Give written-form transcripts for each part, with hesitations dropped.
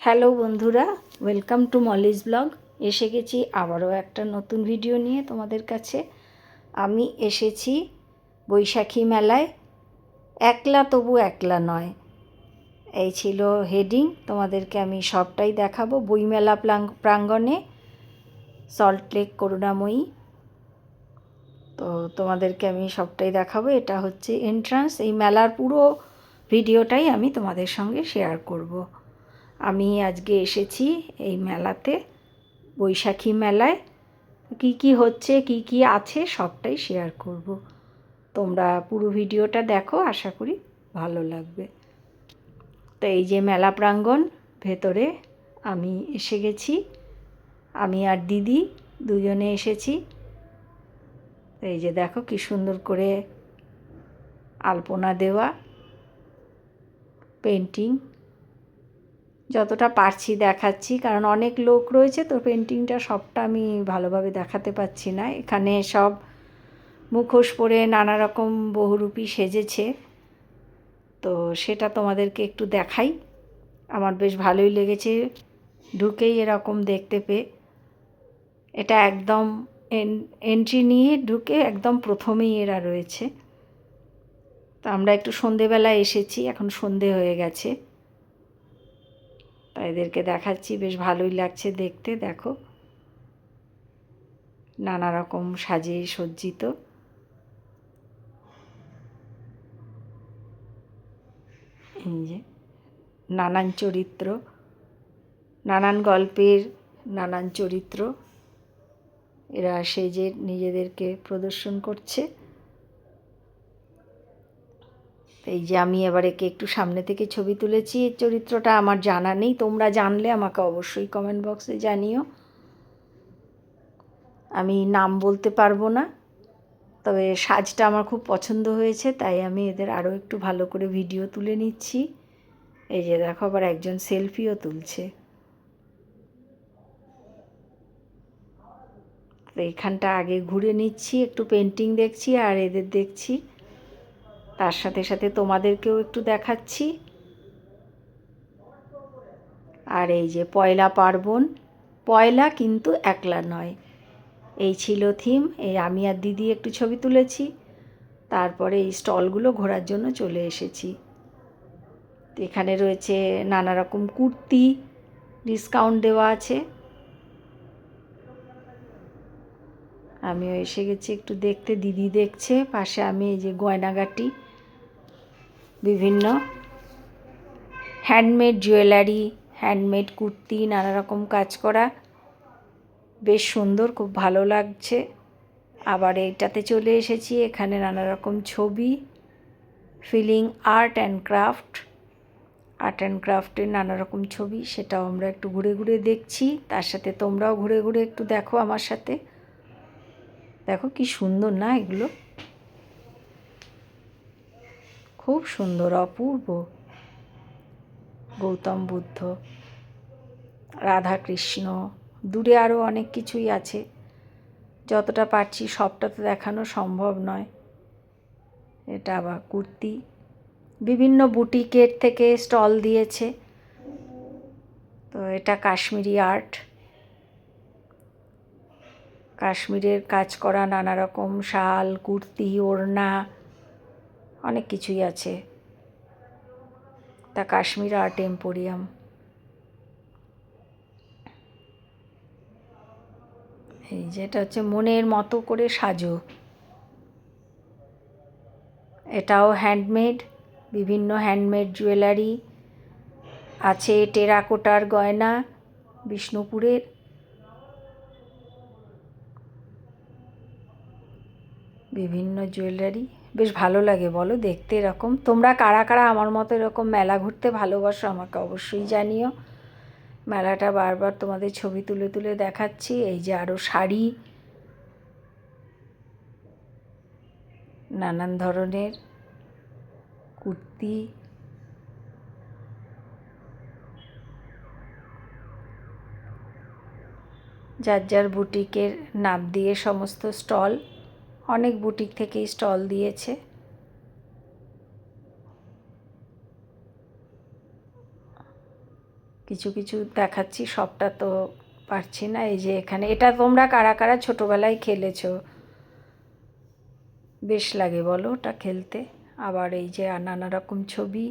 Hello বন্ধুরা, welcome to মলিজ blog. এসে গেছি আবারও একটা নতুন ভিডিও নিয়ে তোমাদের কাছে। আমি এসেছি বৈশাখী মেলায়, একলা তবু একলা নয়, এই ছিল হেডিং। তোমাদেরকে আমি সবটাই দেখাবো। বইমেলা প্রাঙ্গণে, সল্টলেক করুণাময়ী। তো তোমাদেরকে আমি সবটাই দেখাবো। এটা হচ্ছে এন্ট্রান্স। এই মেলার পুরো ভিডিওটাই আমি তোমাদের সঙ্গে শেয়ার করব। আমি আজকে এসেছি এই মেলাতে, বৈশাখী মেলায়। কি কি হচ্ছে, কি কি আছে, সবটাই শেয়ার করব। তোমরা পুরো ভিডিওটা দেখো, আশা করি ভালো লাগবে। তো এই যে মেলা প্রাঙ্গণ, ভেতরে আমি এসে গেছি। আমি আর দিদি দুজনে এসেছি। এই যে দেখো কি সুন্দর করে আলপনা দেওয়া, পেন্টিং। যতটা পারছি দেখাচ্ছি, কারণ অনেক লোক রয়েছে তো পেন্টিংটা সবটা আমি ভালোভাবে দেখাতে পারছি না। এখানে সব মুখোশ পরে নানা রকম বহুরূপী সেজেছে, তো সেটা তোমাদেরকে একটু দেখাই। আমার বেশ ভালোই লেগেছে ঢুকেই এরকম দেখতে পেয়ে। এটা একদম এন্ট্রি নিয়ে ঢুকে একদম প্রথমেই এরা রয়েছে। তো আমরা একটু সন্ধেবেলা এসেছি, এখন সন্ধে হয়ে গেছে, তাই এদেরকে দেখাচ্ছি। বেশ ভালোই লাগছে দেখতে। দেখো নানা রকম সাজে সজ্জিত। এই যে নানান চরিত্র, নানান গল্পের নানান চরিত্র এরা সেজে নিজেদেরকে প্রদর্শন করছে। এই যে আমি এবার একে একটু সামনে থেকে ছবি তুলেছি। এই চরিত্রটা আমার জানা নেই, তোমরা জানলে আমাকে অবশ্যই কমেন্ট বক্সে জানিও। আমি নাম বলতে পারবো না, তবে সাজটা আমার খুব পছন্দ হয়েছে, তাই আমি এদের আরও একটু ভালো করে ভিডিও তুলে নিচ্ছি। এই যে দেখো, আবার একজন সেলফিও তুলছে। তো এইখানটা আগে ঘুরে নিচ্ছি, একটু পেন্টিং দেখছি আর এদের দেখছি, তার সাথে সাথে তোমাদেরকেও একটু দেখাচ্ছি। আর এই যে পয়লা পার্বণ, পয়লা কিন্তু একলা নয়, এই ছিল থিম। এই আমি আর দিদি একটু ছবি তুলেছি, তারপরে এই স্টলগুলো ঘোরার জন্য চলে এসেছি। এখানে রয়েছে নানা রকম কুর্তি, ডিসকাউন্ট দেওয়া আছে। আমিও এসে গেছি একটু দেখতে, দিদি দেখছে পাশে। আমি এই যে গয়নাগাটি, বিভিন্ন হ্যান্ডমেড জুয়েলারি, হ্যান্ডমেড কুর্তি, নানা রকম কাজ করা, বেশ সুন্দর, খুব ভালো লাগছে। আবার এইটাতে চলে এসেছি, এখানে নানা রকম ছবি, filling art and craft, art and ক্রাফটের নানা রকম ছবি, সেটাও আমরা একটু ঘুরে ঘুরে দেখছি। তার সাথে তোমরাও ঘুরে ঘুরে একটু দেখো আমার সাথে। দেখো কি সুন্দর না এগুলো, খুব সুন্দর, অপূর্ব। গৌতম বুদ্ধ, রাধাকৃষ্ণ, দূরে আরও অনেক কিছুই আছে, যতটা পারছি সবটা তো দেখানো সম্ভব নয়। এটা আবার কুর্তি, বিভিন্ন বুটিকের থেকে স্টল দিয়েছে। তো এটা কাশ্মীরি আর্ট, কাশ্মীরের কাজ করা নানা রকম শাল, কুর্তি, ওড়না, অনেক কিছুই আছে। তা কাশ্মীর আর্ট এম্পোরিয়াম। এই যেটা হচ্ছে মনের মতো করে সাজো, এটাও হ্যান্ডমেড, বিভিন্ন হ্যান্ডমেড জুয়েলারি আছে। টেরাকোটার গয়না, বিষ্ণুপুরের। বিভিন্ন জুয়েলারি, বেশ ভালো লাগে বলো দেখতে এরকম। তোমরা কারা কারা আমার মতো এরকম মেলা ঘুরতে ভালোবাসো আমাকে অবশ্যই জানিও। মেলাটা বারবার তোমাদের ছবি তুলে তুলে দেখাচ্ছি। এই যে আরও শাড়ি, নানান ধরনের কুর্তি, যার যার বুটিকের নাম দিয়ে সমস্ত স্টল, অনেক বুটিক থেকেই স্টল দিয়েছে। কিছু কিছু দেখাচ্ছি, সবটা তো পারছি না। এই যে এখানে, এটা তোমরা কারা কারা ছোটোবেলায় খেলেছো? বেশ লাগে বলো ওটা খেলতে। আবার এই যে নানা রকম ছবি,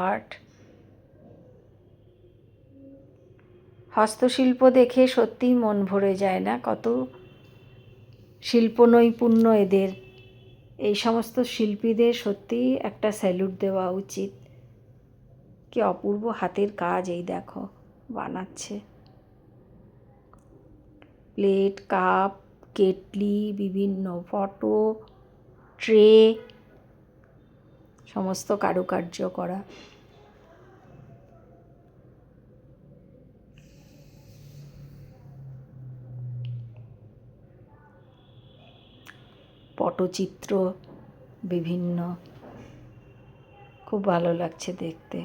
আর্ট, হস্তশিল্প দেখে সত্যিই মন ভরে যায় না? কত শিল্প নৈপুণ্য এদের। এই সমস্ত শিল্পীদের সত্যিই একটা স্যালুট দেওয়া উচিত। কি অপূর্ব হাতের কাজ! এই দেখো বানাচ্ছে প্লেট, কাপ, কেটলি, বিভিন্ন ফটো, ট্রে, সমস্ত কারুকার্য করা। পটচিত্র বিভিন্ন, খুব ভালো লাগছে দেখতে।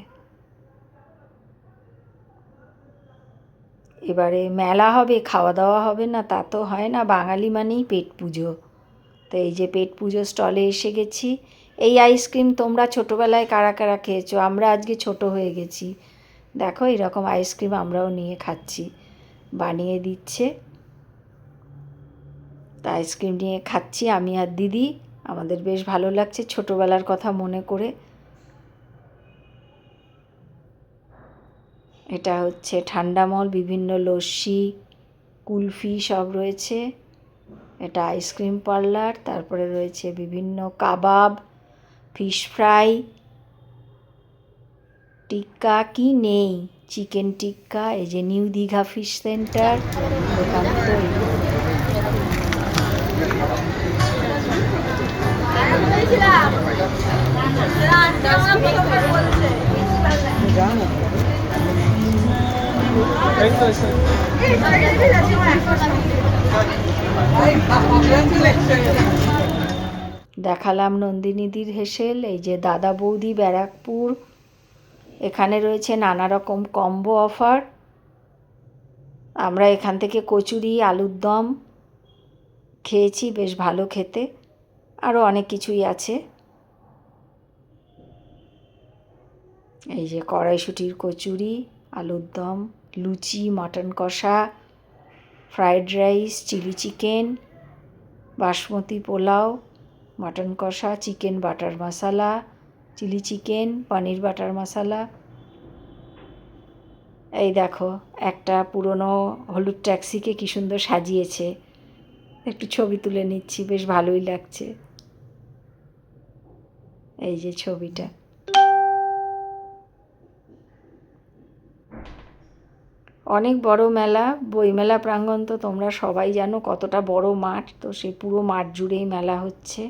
এবারে মেলা হবে, খাওয়া দাওয়া হবে না তা তো হয় না, বাঙালি মানেই পেট পুজো। তো এই যে পেট পুজো স্টলে এসে গেছি। এই আইসক্রিম তোমরা ছোটোবেলায় কারা কারা খেয়েছো? আমরা আজকে ছোট হয়ে গেছি, দেখো এরকম আইসক্রিম আমরাও নিয়ে খাচ্ছি, বানিয়ে দিচ্ছে। তা আইসক্রিম নিয়ে খাচ্ছি আমি আর দিদি, আমাদের বেশ ভালো লাগছে ছোটোবেলার কথা মনে করে। এটা হচ্ছে ঠান্ডামল, বিভিন্ন লস্যি, কুলফি সব রয়েছে। এটা আইসক্রিম পার্লার। তারপরে রয়েছে বিভিন্ন কাবাব, ফিশ ফ্রাই, টিক্কা, কি নেই, চিকেন টিক্কা। এই যে নিউ দীঘা ফিশ সেন্টার, দোকান তো দেখালাম নন্দিনীদির হেসেল। এই যে দাদা বৌদি ব্যারাকপুর, এখানে রয়েছে নানা রকম কম্বো অফার। আমরা এখান থেকে কচুরি, আলুর দম খেয়েছি, বেশ ভালো খেতে। আরও অনেক কিছুই আছে। এই যে কড়াইশুঁটির কচুরি, আলুর দম, লুচি, মটন কষা, fried rice, chilli chicken, basmati pulao, mutton কষা, chicken butter masala, chilli chicken, paneer butter masala. এই দেখো একটা পুরনো হলুদ ট্যাক্সিকে কি সুন্দর সাজিয়েছে, একটু ছবি তুলে নিচ্ছি, বেশ ভালোই লাগছে। এই যে ছবিটা, অনেক বড় মেলা, বইমেলা প্রাঙ্গণ তো তোমরা সবাই জানো কতটা বড় মাঠ। তো সেই পুরো মাঠ জুড়েই মেলা হচ্ছে।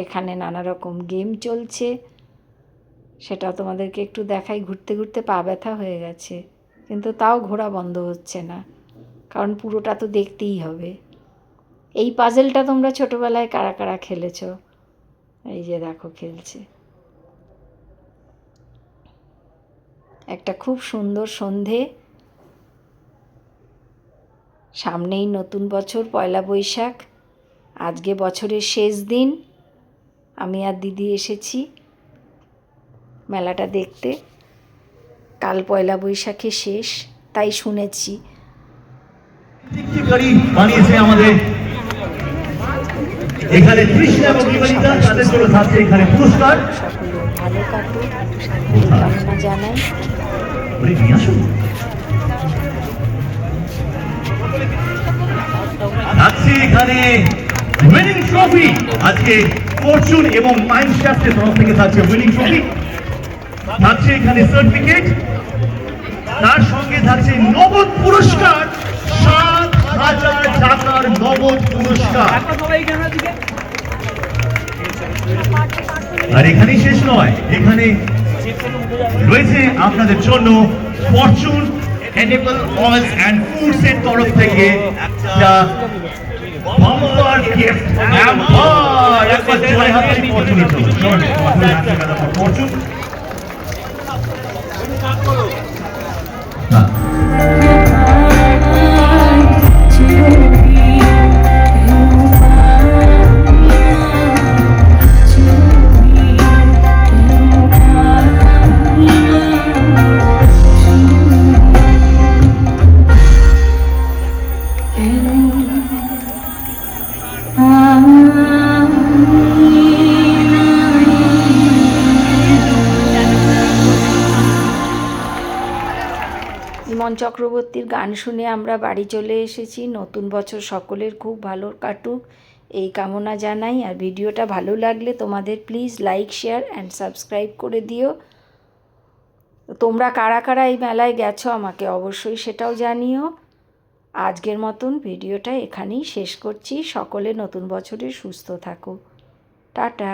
এখানে নানা রকম গেম চলছে, সেটা তোমাদেরকে একটু দেখাই। ঘুরতে ঘুরতে পা ব্যথা হয়ে গেছে, কিন্তু তাও ঘোরা বন্ধ হচ্ছে না, কারণ পুরোটা তো দেখতেই হবে। এই পাজেলটা তোমরা ছোটোবেলায় কারা কারা খেলেছ? এই যে দেখো খেলছে। একটা খুব সুন্দর সন্ধে, সামনেই নতুন বছর, পয়লা বৈশাখ। আজকে বছরের শেষ দিন, আমি আর দিদি এসেছি মেলাটা দেখতে। কাল পয়লা বৈশাখে শেষ, তাই শুনেছি। বানিয়েছে আমাদের এখানে কৃষ্ণ এবং নিবেদিতা, তাদের জন্য থাকছে এখানে পুরস্কার। সকলে ভালো কাটুক, শান্তির কামনা জানাই। থাকছে এখানে উইনিং ট্রফি। আজকে ফরচুন এবং মাইন্ডক্রাফটের তরফ থেকে থাকছে উইনিং ট্রফি, থাকছে এখানে সার্টিফিকেট, তার সঙ্গে থাকছে নগদ পুরস্কার, 7,000 টাকার নগদ পুরস্কার। আর এখানেই শেষ নয়, এখানে রয়েছে আপনাদের জন্য Fortune edible oils and foods এর তরফ থেকে একটা বাম্পার গিফট হ্যাম্পার। একবার জোরে হাততালি ফরচুনের জন্য। ফরচুন চক্রবর্তীর গান শুনে আমরা বাড়ি চলে এসেছি। নতুন বছর সকলের খুব ভালো কাটুক এই কামনা জানাই। আর ভিডিওটা ভালো লাগলে তোমাদের please like, share and subscribe করে দিও। তোমরা কারা কারা এই মেলায় গেছো আমাকে অবশ্যই সেটাও জানিও। আজকের মতন ভিডিওটা এখানেই শেষ করছি। সকলে নতুন বছরে সুস্থ থাকো। টাটা।